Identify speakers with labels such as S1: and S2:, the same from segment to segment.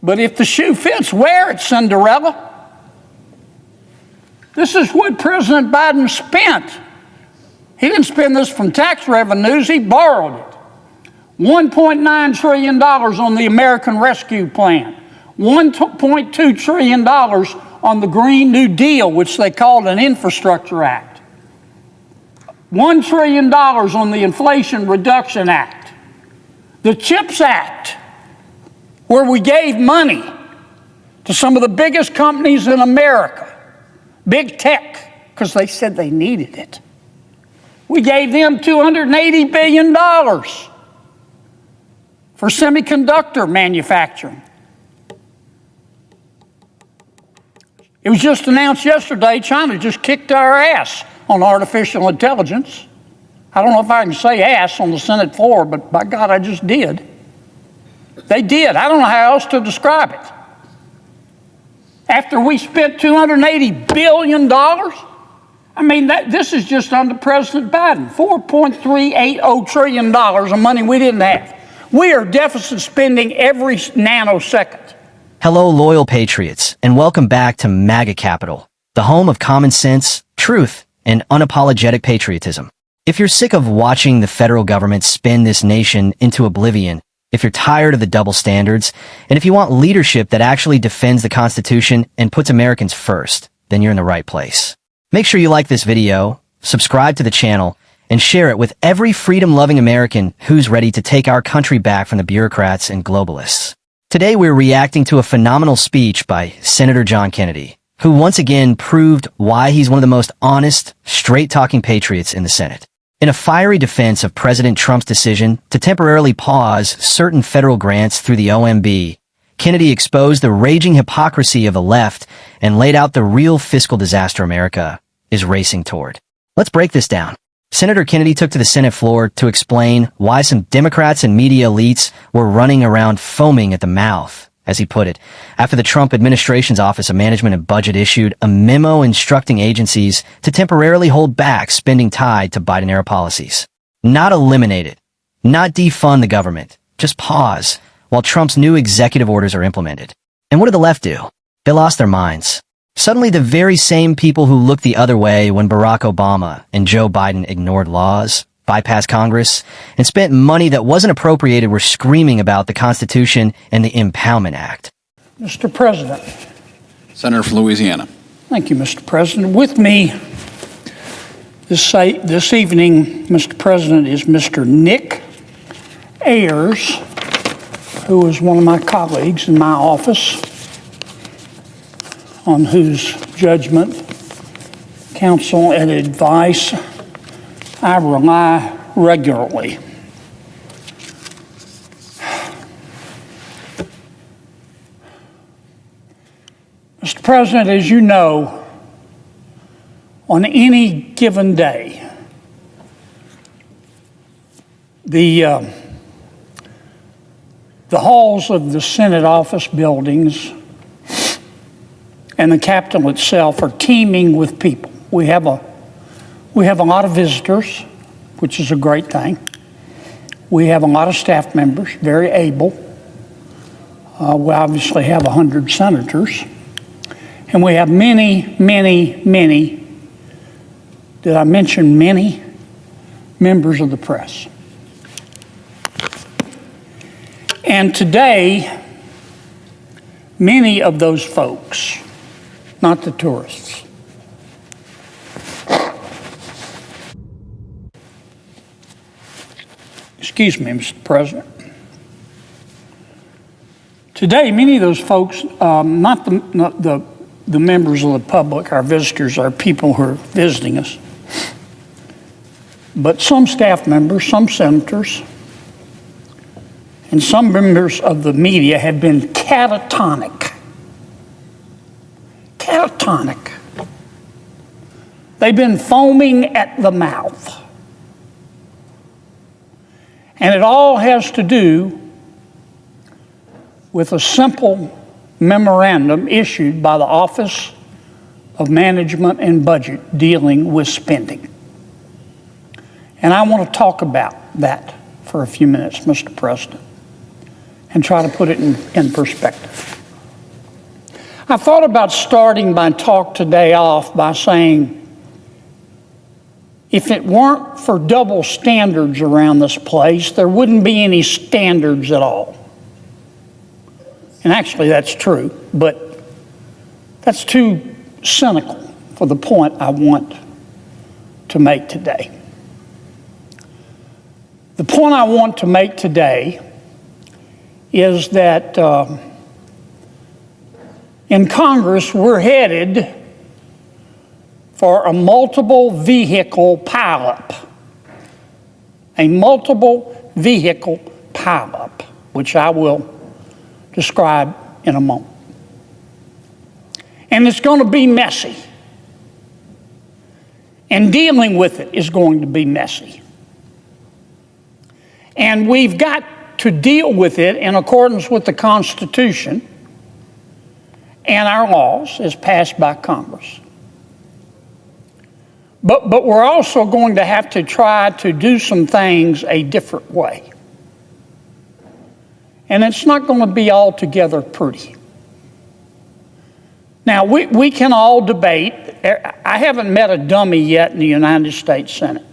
S1: But if the shoe fits, wear it, Cinderella. This is what President Biden spent. He didn't spend this from tax revenues, he borrowed it. $1.9 trillion on the American Rescue Plan. $1.2 trillion on the Green New Deal, which they called an Infrastructure Act. $1 trillion on the Inflation Reduction Act. The CHIPS Act, where we gave money to some of the biggest companies in America, big tech, because they said they needed it. We gave them $280 billion for semiconductor manufacturing. It was just announced yesterday, China just kicked our ass on artificial intelligence. I don't know if I can say ass on the Senate floor, but by God, I just did. They did. I don't know how else to describe it. After we spent $280 billion, this is just under President Biden, $4.380 trillion of money we didn't have. We are deficit spending every nanosecond.
S2: Hello, loyal patriots, and welcome back to MAGACAPITOL, the home of common sense, truth, and unapologetic patriotism. If you're sick of watching the federal government spin this nation into oblivion, if you're tired of the double standards, and if you want leadership that actually defends the Constitution and puts Americans first, then you're in the right place. Make sure you like this video, subscribe to the channel, and share it with every freedom-loving American who's ready to take our country back from the bureaucrats and globalists. Today we're reacting to a phenomenal speech by Senator John Kennedy, who once again proved why he's one of the most honest, straight-talking patriots in the Senate. In a fiery defense of President Trump's decision to temporarily pause certain federal grants through the OMB, Kennedy exposed the raging hypocrisy of the left and laid out the real fiscal disaster America is racing toward. Let's break this down. Senator Kennedy took to the Senate floor to explain why some Democrats and media elites were running around foaming at the mouth, as he put it, after the Trump administration's Office of Management and Budget issued a memo instructing agencies to temporarily hold back spending tied to Biden-era policies. Not eliminate it, not defund the government, just pause while Trump's new executive orders are implemented. And what did the left do? They lost their minds. Suddenly, the very same people who looked the other way when Barack Obama and Joe Biden ignored laws, bypassed Congress, and spent money that wasn't appropriated were screaming about the Constitution and the Impoundment Act.
S1: Mr. President.
S3: Senator from Louisiana.
S1: Thank you, Mr. President. With me this evening, Mr. President, is Mr. Nick Ayers, who is one of my colleagues in my office, on whose judgment, counsel, and advice I rely regularly. Mr. President, as you know, on any given day, the halls of the Senate office buildings and the Capitol itself are teeming with people. We have a lot of visitors, which is a great thing. We have a lot of staff members, very able. We obviously have 100 senators. And we have many, did I mention many? Members of the press. And today, many of those folks, not the tourists, excuse me, Mr. President. Today, many of those folks, not the members of the public, our visitors, our people who are visiting us, but some staff members, some senators, and some members of the media have been catatonic. Catatonic. They've been foaming at the mouth. And it all has to do with a simple memorandum issued by the Office of Management and Budget dealing with spending. And I want to talk about that for a few minutes, Mr. President, and try to put it in perspective. I thought about starting my talk today off by saying, if it weren't for double standards around this place, there wouldn't be any standards at all. And actually that's true, but that's too cynical for the point I want to make today. The point I want to make today is that in Congress, we're headed for a multiple vehicle pileup. A multiple vehicle pileup, which I will describe in a moment. And it's going to be messy. And dealing with it is going to be messy. And we've got to deal with it in accordance with the Constitution and our laws as passed by Congress. But we're also going to have to try to do some things a different way. And it's not going to be altogether pretty. Now, we can all debate. I haven't met a dummy yet in the United States Senate.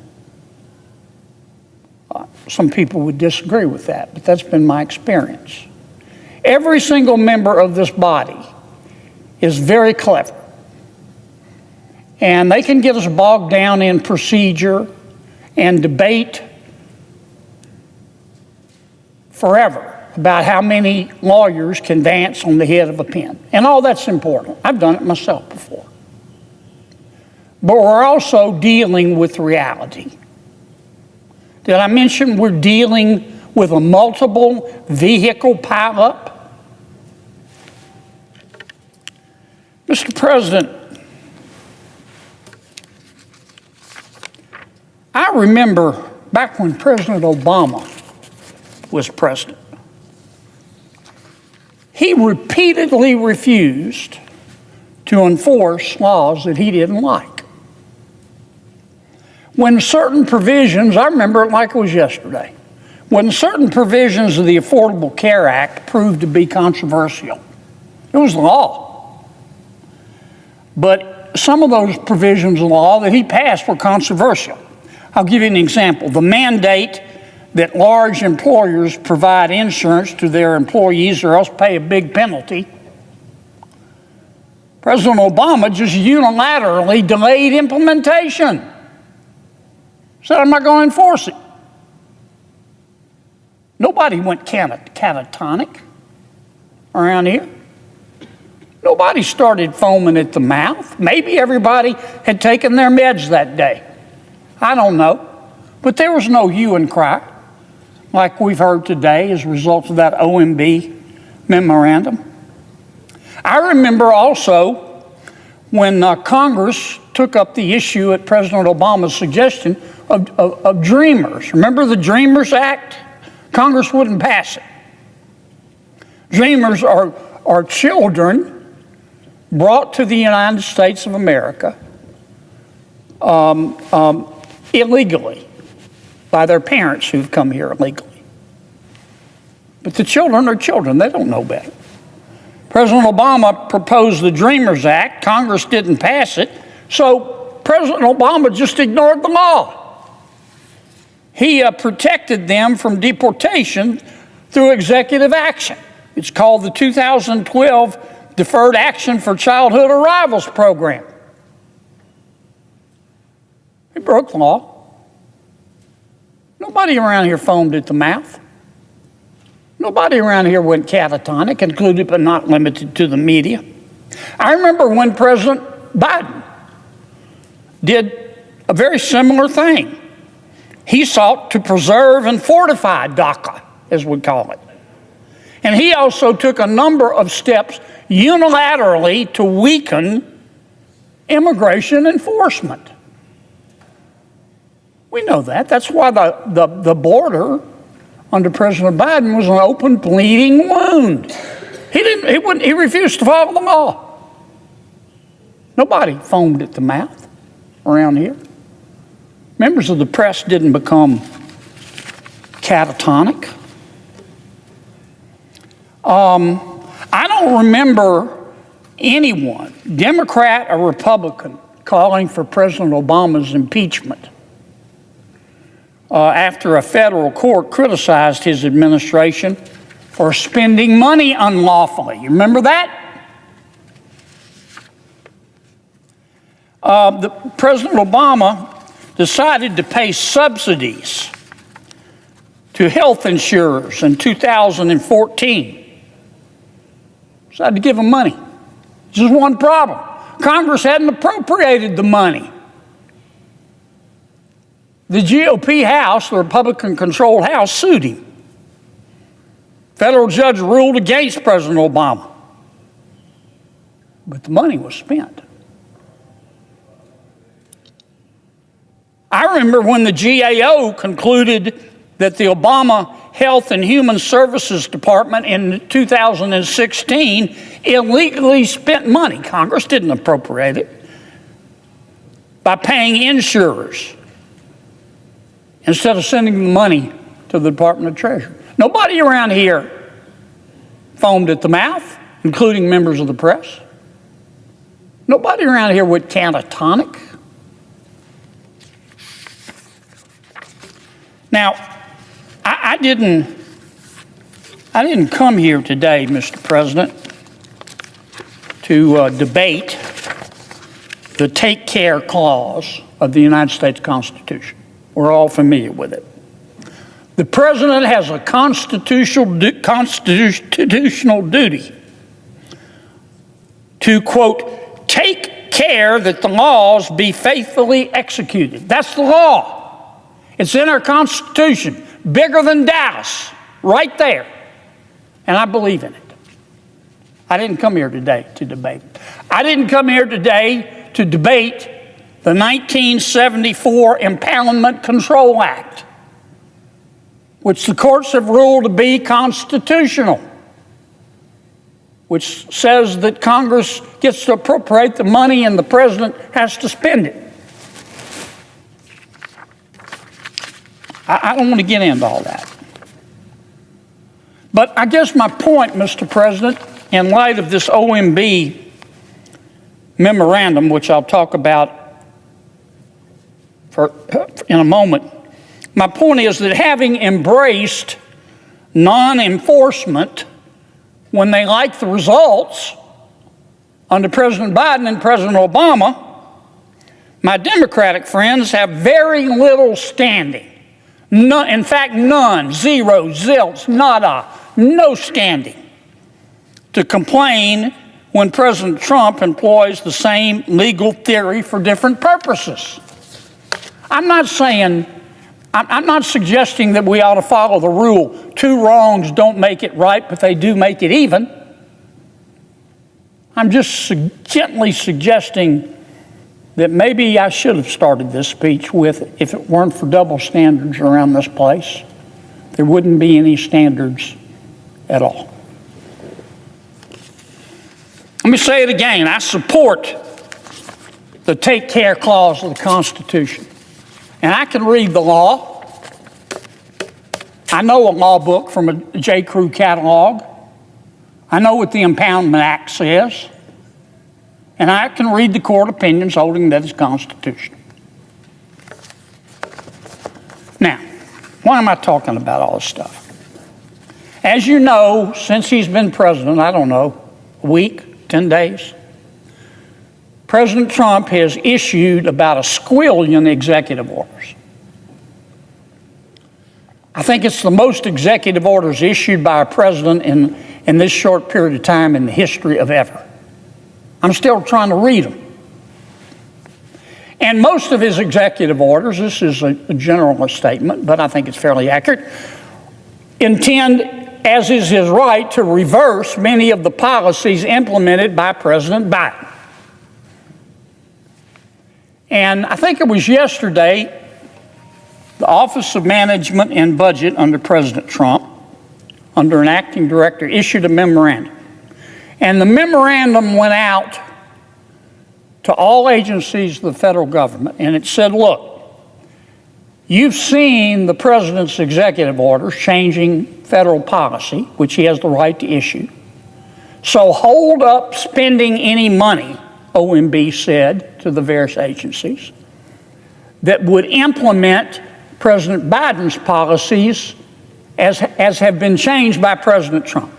S1: Some people would disagree with that, but that's been my experience. Every single member of this body is very clever. And they can get us bogged down in procedure and debate forever about how many lawyers can dance on the head of a pin. And all that's important. I've done it myself before. But we're also dealing with reality. Did I mention we're dealing with a multiple vehicle pileup? Mr. President, I remember back when President Obama was president, he repeatedly refused to enforce laws that he didn't like. When certain provisions, I remember it like it was yesterday, when certain provisions of the Affordable Care Act proved to be controversial, it was law. But some of those provisions of law that he passed were controversial. I'll give you an example. The mandate that large employers provide insurance to their employees or else pay a big penalty. President Obama just unilaterally delayed implementation. Said, I'm not going to enforce it. Nobody went catatonic around here. Nobody started foaming at the mouth. Maybe everybody had taken their meds that day. I don't know. But there was no hue and cry like we've heard today as a result of that OMB memorandum. I remember also when Congress took up the issue at President Obama's suggestion of Dreamers. Remember the Dreamers Act? Congress wouldn't pass it. Dreamers are children brought to the United States of America illegally by their parents who've come here illegally. But the children are children. They don't know better. President Obama proposed the Dreamers Act. Congress didn't pass it. So President Obama just ignored the law. He protected them from deportation through executive action. It's called the 2012 Deferred Action for Childhood Arrivals Program. He broke the law. Nobody around here foamed at the mouth. Nobody around here went catatonic, included but not limited to the media. I remember when President Biden did a very similar thing. He sought to preserve and fortify DACA, as we call it. And he also took a number of steps unilaterally to weaken immigration enforcement. We know that. That's why the border under President Biden was an open bleeding wound. He refused to follow the law. Nobody foamed at the mouth around here. Members of the press didn't become catatonic. I don't remember anyone, Democrat or Republican, calling for President Obama's impeachment after a federal court criticized his administration for spending money unlawfully. You remember that? President Obama decided to pay subsidies to health insurers in 2014. Decided to give them money. This is one problem. Congress hadn't appropriated the money. The GOP House, the Republican-controlled House, sued him. Federal judge ruled against President Obama. But the money was spent. I remember when the GAO concluded that the Obama Health and Human Services Department in 2016 illegally spent money. Congress didn't appropriate it by paying insurers instead of sending the money to the Department of Treasury. Nobody around here foamed at the mouth, including members of the press. Nobody around here went catatonic. Now, I didn't come here today, Mr. President, to debate the Take Care Clause of the United States Constitution. We're all familiar with it. The President has a constitutional duty to, quote, take care that the laws be faithfully executed. That's the law. It's in our Constitution, bigger than Dallas, right there. And I believe in it. I didn't come here today to debate. I didn't come here today to debate the 1974 Impoundment Control Act, which the courts have ruled to be constitutional, which says that Congress gets to appropriate the money and the president has to spend it. I don't want to get into all that. But I guess my point, Mr. President, in light of this OMB memorandum, which I'll talk about in a moment, my point is that having embraced non-enforcement when they like the results under President Biden and President Obama, my Democratic friends have very little standing. None, in fact, none, zero, zilch, nada, no standing to complain when President Trump employs the same legal theory for different purposes. I'm not suggesting that we ought to follow the rule, two wrongs don't make it right, but they do make it even. I'm just gently suggesting that maybe I should have started this speech with, if it weren't for double standards around this place, there wouldn't be any standards at all. Let me say it again. I support the Take Care Clause of the Constitution. And I can read the law. I know a law book from a J. Crew catalog. I know what the Impoundment Act says. And I can read the court opinions holding that it's constitutional. Now, why am I talking about all this stuff? As you know, since he's been president, I don't know, a week, 10 days, President Trump has issued about a squillion executive orders. I think it's the most executive orders issued by a president in this short period of time in the history of ever. I'm still trying to read them. And most of his executive orders, this is a generalist statement, but I think it's fairly accurate, intend, as is his right, to reverse many of the policies implemented by President Biden. And I think it was yesterday, the Office of Management and Budget under President Trump, under an acting director, issued a memorandum. And the memorandum went out to all agencies of the federal government, and it said, look, you've seen the president's executive orders changing federal policy, which he has the right to issue, So hold up spending any money, OMB said to the various agencies, that would implement President Biden's policies as have been changed by President Trump.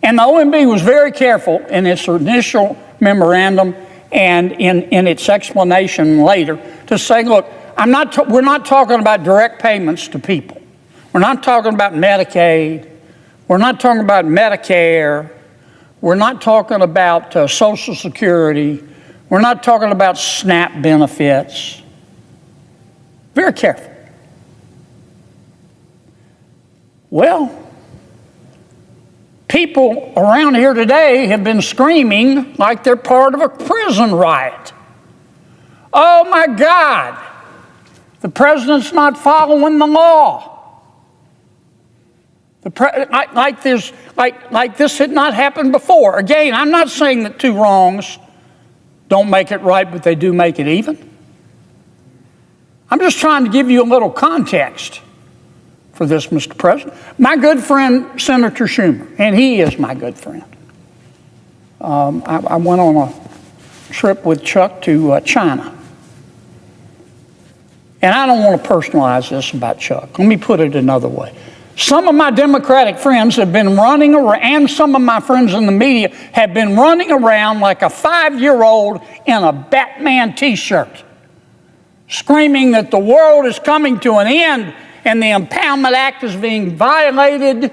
S1: And the OMB was very careful in its initial memorandum and in its explanation later to say, look, we're not talking about direct payments to people. We're not talking about Medicaid. We're not talking about Medicare. We're not talking about Social Security. We're not talking about SNAP benefits. Very careful. Well, people around here today have been screaming like they're part of a prison riot. Oh my God, the president's not following the law. Like this had not happened before. Again, I'm not saying that two wrongs don't make it right, but they do make it even. I'm just trying to give you a little context for this, Mr. President. My good friend, Senator Schumer, and he is my good friend. I went on a trip with Chuck to China. And I don't want to personalize this about Chuck. Let me put it another way. Some of my Democratic friends have been running around, and some of my friends in the media have been running around like a 5-year-old in a Batman t-shirt, screaming that the world is coming to an end and the Impoundment Act is being violated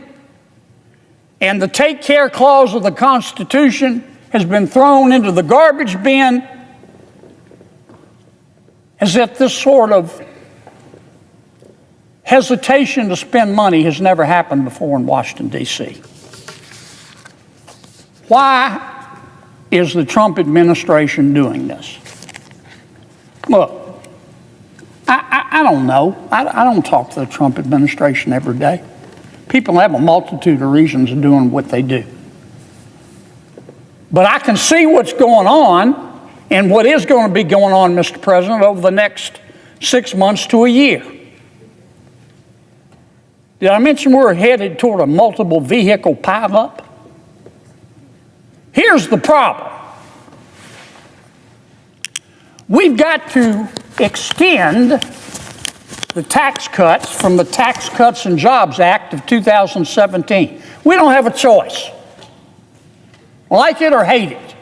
S1: and the Take Care Clause of the Constitution has been thrown into the garbage bin, as if this sort of hesitation to spend money has never happened before in Washington, D.C. Why is the Trump administration doing this? Look, I don't know. I don't talk to the Trump administration every day. People have a multitude of reasons of doing what they do. But I can see what's going on and what is going to be going on, Mr. President, over the next 6 months to a year. Did I mention we're headed toward a multiple vehicle pileup? Here's the problem. We've got to extend the tax cuts from the Tax Cuts and Jobs Act of 2017. We don't have a choice. Like it or hate it.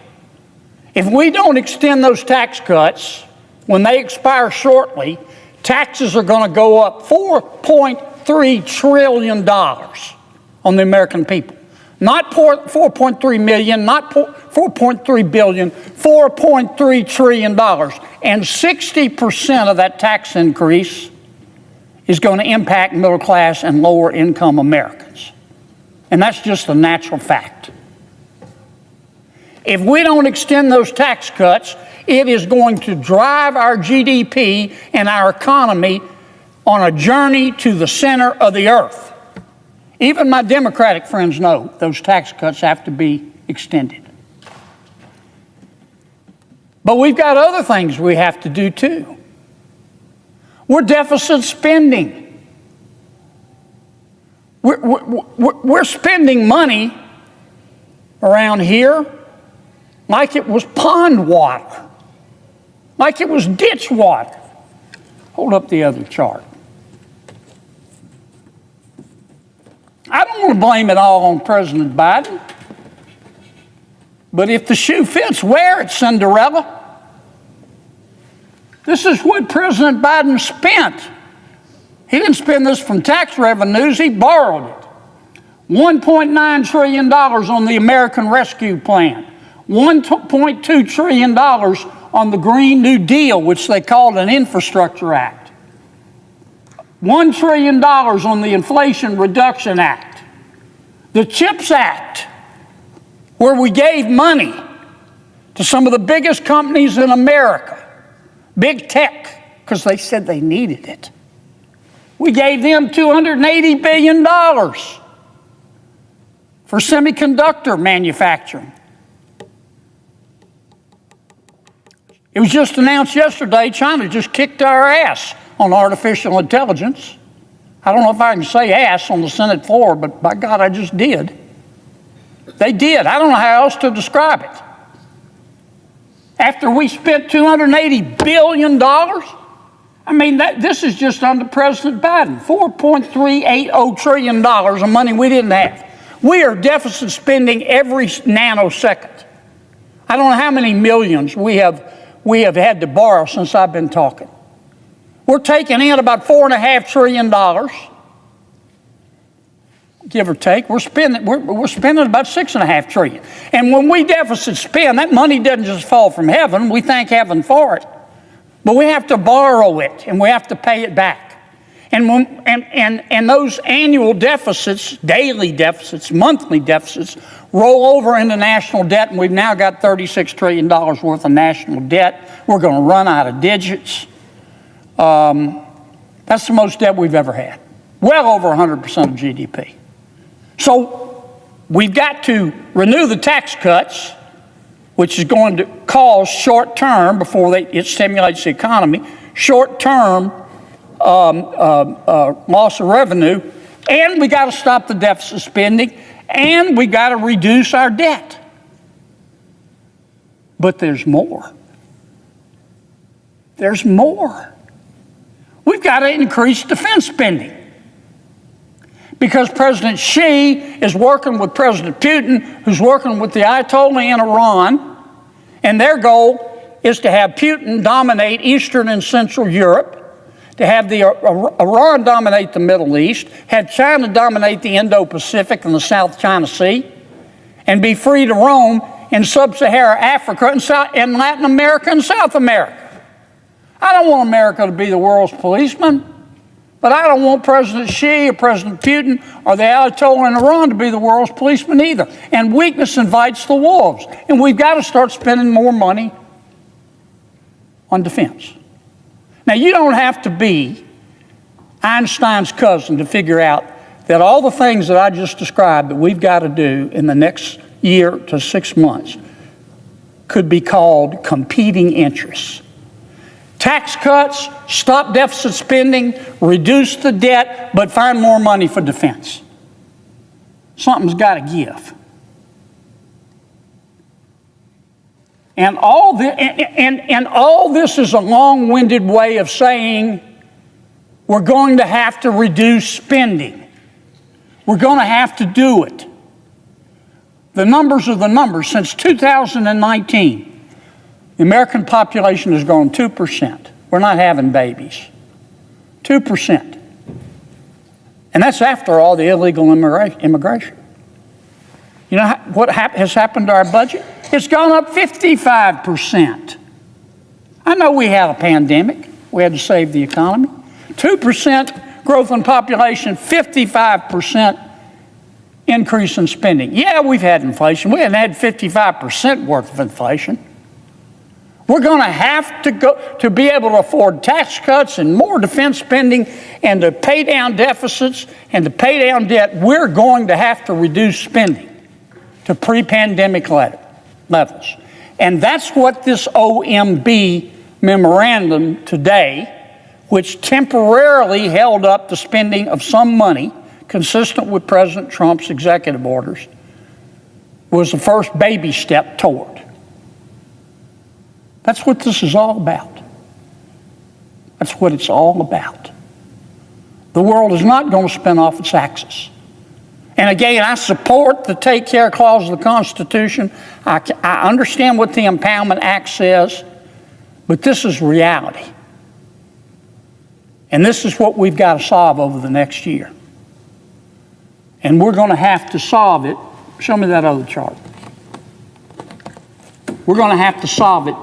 S1: If we don't extend those tax cuts, when they expire shortly, taxes are going to go up $4.3 trillion on the American people. Not 4.3 million, not 4.3 billion, $4.3 trillion. And 60% of that tax increase is going to impact middle class and lower income Americans. And that's just a natural fact. If we don't extend those tax cuts, it is going to drive our GDP and our economy on a journey to the center of the earth. Even my Democratic friends know those tax cuts have to be extended. But we've got other things we have to do too. We're deficit spending. We're spending money around here like it was pond water, like it was ditch water. Hold up the other chart. I don't want to blame it all on President Biden, but if the shoe fits, wear it, Cinderella. This is what President Biden spent. He didn't spend this from tax revenues, he borrowed it. $1.9 trillion on the American Rescue Plan, $1.2 trillion on the Green New Deal, which they called an Infrastructure Act, $1 trillion on the Inflation Reduction Act, the CHIPS Act, where we gave money to some of the biggest companies in America, big tech, because they said they needed it. We gave them $280 billion for semiconductor manufacturing. It was just announced yesterday, China just kicked our ass on artificial intelligence. I don't know if I can say ass on the Senate floor, but by God, I just did. They did. I don't know how else to describe it. After we spent $280 billion, I mean, this is just under President Biden, $4.380 trillion of money we didn't have. We are deficit spending every nanosecond. I don't know how many millions we have had to borrow since I've been talking. We're taking in about $4.5 trillion, give or take. We're spending about $6.5 trillion. And when we deficit spend, that money doesn't just fall from heaven. We thank heaven for it. But we have to borrow it, and we have to pay it back. And those annual deficits, daily deficits, monthly deficits, roll over into national debt, and we've now got $36 trillion worth of national debt. We're going to run out of digits. That's the most debt we've ever had. Well over 100% of GDP. So we've got to renew the tax cuts, which is going to cause short-term, before it stimulates the economy, short-term loss of revenue, and we got to stop the deficit spending, and we got to reduce our debt. But there's more. There's more. We've got to increase defense spending, because President Xi is working with President Putin, who's working with the Ayatollah in Iran, and their goal is to have Putin dominate Eastern and Central Europe, to have Iran dominate the Middle East, have China dominate the Indo-Pacific and the South China Sea, and be free to roam in sub-Saharan Africa and Latin America and South America. I don't want America to be the world's policeman, but I don't want President Xi or President Putin or the Ayatollah in Iran to be the world's policeman either. And weakness invites the wolves. And we've got to start spending more money on defense. Now, you don't have to be Einstein's cousin to figure out that all the things that I just described that we've got to do in the next year to 6 months could be called competing interests. Tax cuts, stop deficit spending, reduce the debt, but find more money for defense. Something's got to give. And all this is a long-winded way of saying we're going to have to reduce spending. We're going to have to do it. The numbers are the numbers. Since 2019, the American population has grown 2%. We're not having babies. 2%. And that's after all the illegal immigration. You know what has happened to our budget? It's gone up 55%. I know we had a pandemic. We had to save the economy. 2% growth in population, 55% increase in spending. Yeah, we've had inflation. We haven't had 55% worth of inflation. We're going to have to go to be able to afford tax cuts and more defense spending and to pay down deficits and to pay down debt. We're going to have to reduce spending to pre-pandemic levels. And that's what this OMB memorandum today, which temporarily held up the spending of some money consistent with President Trump's executive orders, was the first baby step toward. That's what this is all about. That's what it's all about. The world is not going to spin off its axis. And again, I support the Take Care Clause of the Constitution. I understand what the Impoundment Act says, but this is reality. And this is what we've got to solve over the next year. And we're going to have to solve it. Show me that other chart. We're going to have to solve it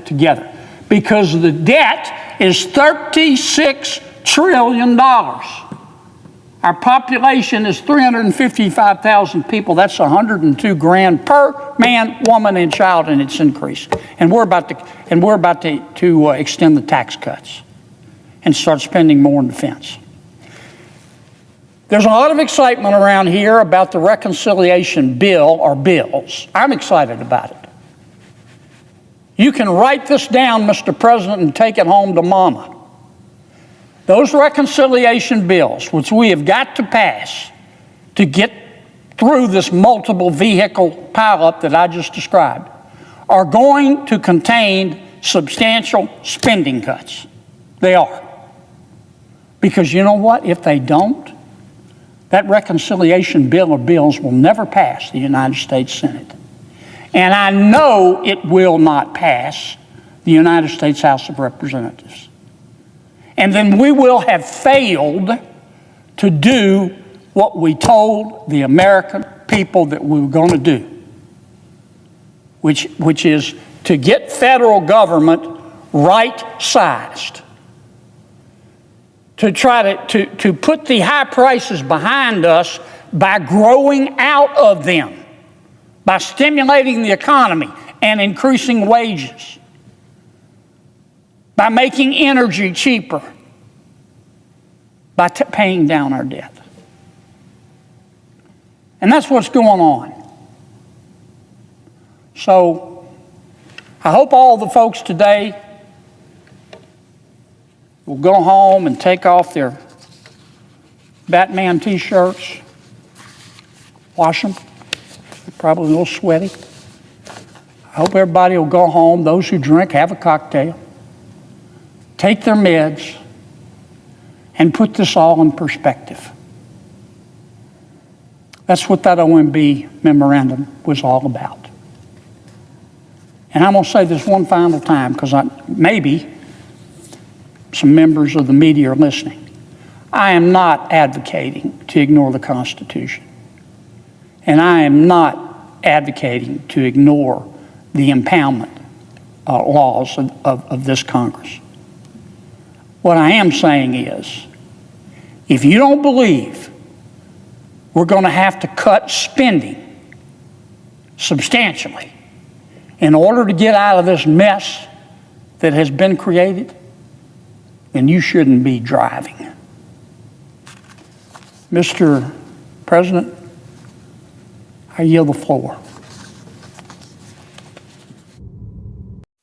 S1: together because the debt is $36 trillion. Our population is 355,000 people. That's 102 grand per man, woman, and child, and it's increased. And we're about to extend the tax cuts and start spending more in defense. There's a lot of excitement around here about the reconciliation bill or bills. I'm excited about it. You can write this down, Mr. President, and take it home to Mama. Those reconciliation bills, which we have got to pass to get through this multiple vehicle pileup that I just described are going to contain substantial spending cuts. They are. Because you know what? If they don't, that reconciliation bill of bills will never pass the United States Senate. And I know it will not pass the United States House of Representatives. And then we will have failed to do what we told the American people that we were going to do, which is to get federal government right-sized, to try to put the high prices behind us by growing out of them, by stimulating the economy and increasing wages, by making energy cheaper, by paying down our debt. And that's what's going on. So I hope all the folks today will go home and take off their Batman t-shirts, wash them. They're probably a little sweaty. I hope everybody will go home. Those who drink, have a cocktail, take their meds, and put this all in perspective. That's what that OMB memorandum was all about. And I'm going to say this one final time, because maybe some members of the media are listening. I am not advocating to ignore the Constitution. And I am not advocating to ignore the impoundment laws of this Congress. What I am saying is, if you don't believe we're going to have to cut spending substantially in order to get out of this mess that has been created, then you shouldn't be driving. Mr. President, I yield the floor.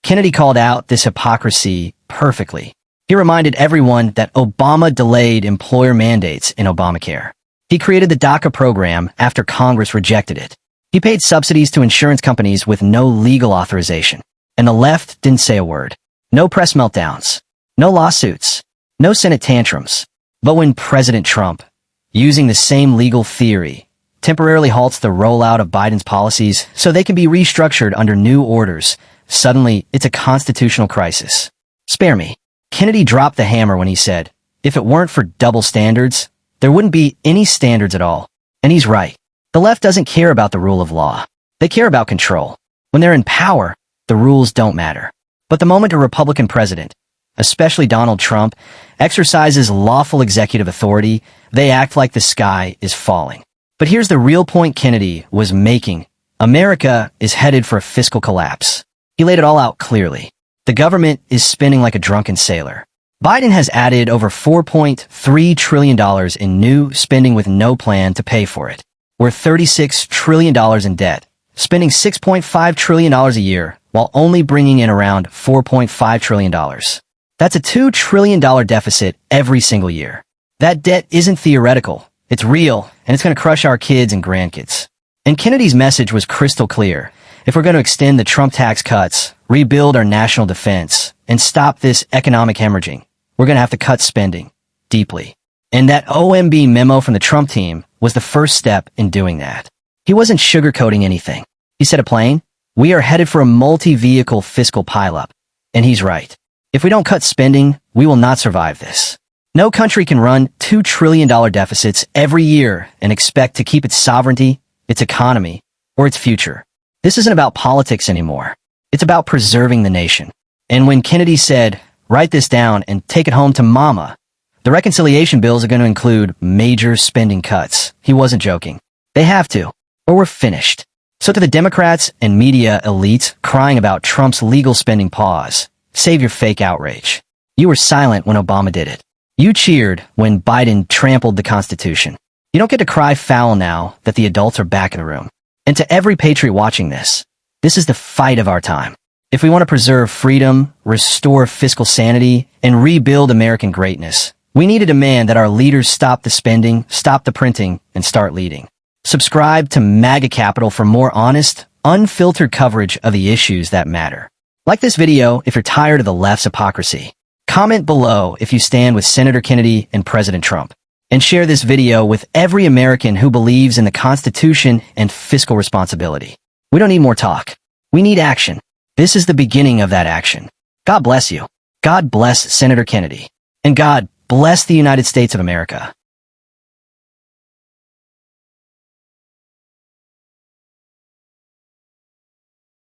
S2: Kennedy called out this hypocrisy perfectly. He reminded everyone that Obama delayed employer mandates in Obamacare. He created the DACA program after Congress rejected it. He paid subsidies to insurance companies with no legal authorization. And the left didn't say a word. No press meltdowns. No lawsuits. No Senate tantrums. But when President Trump, using the same legal theory, temporarily halts the rollout of Biden's policies so they can be restructured under new orders, suddenly it's a constitutional crisis. Spare me. Kennedy dropped the hammer when he said, if it weren't for double standards, there wouldn't be any standards at all. And he's right. The left doesn't care about the rule of law. They care about control. When they're in power, the rules don't matter. But the moment a Republican president, especially Donald Trump, exercises lawful executive authority, they act like the sky is falling. But here's the real point Kennedy was making. America is headed for a fiscal collapse. He laid it all out clearly. The government is spending like a drunken sailor. Biden has added over $4.3 trillion in new spending with no plan to pay for it. We're $36 trillion in debt, spending $6.5 trillion a year, while only bringing in around $4.5 trillion. That's a $2 trillion deficit every single year. That debt isn't theoretical. It's real, and it's going to crush our kids and grandkids. And Kennedy's message was crystal clear. If we're going to extend the Trump tax cuts, rebuild our national defense, and stop this economic hemorrhaging, we're going to have to cut spending deeply. And that OMB memo from the Trump team was the first step in doing that. He wasn't sugarcoating anything. He said it plain, we are headed for a multi-vehicle fiscal pileup. And he's right. If we don't cut spending, we will not survive this. No country can run $2 trillion deficits every year and expect to keep its sovereignty, its economy, or its future. This isn't about politics anymore. It's about preserving the nation. And when Kennedy said, write this down and take it home to mama, the reconciliation bills are going to include major spending cuts. He wasn't joking. They have to, or we're finished. So to the Democrats and media elites crying about Trump's legal spending pause, save your fake outrage. You were silent when Obama did it. You cheered when Biden trampled the Constitution. You don't get to cry foul now that the adults are back in the room. And to every patriot watching this is the fight of our time. If we want to preserve freedom, restore fiscal sanity, and rebuild American greatness, we need to demand that our leaders stop the spending, stop the printing, and start leading. So Subscribe to MAGA Capital for more honest, unfiltered coverage of the issues that matter. Like this video if you're tired of the left's hypocrisy. Comment below if you stand with Senator Kennedy and President Trump. And share this video with every American who believes in the Constitution and fiscal responsibility. We don't need more talk. We need action. This is the beginning of that action. God bless you. God bless Senator Kennedy. And God bless the United States of America.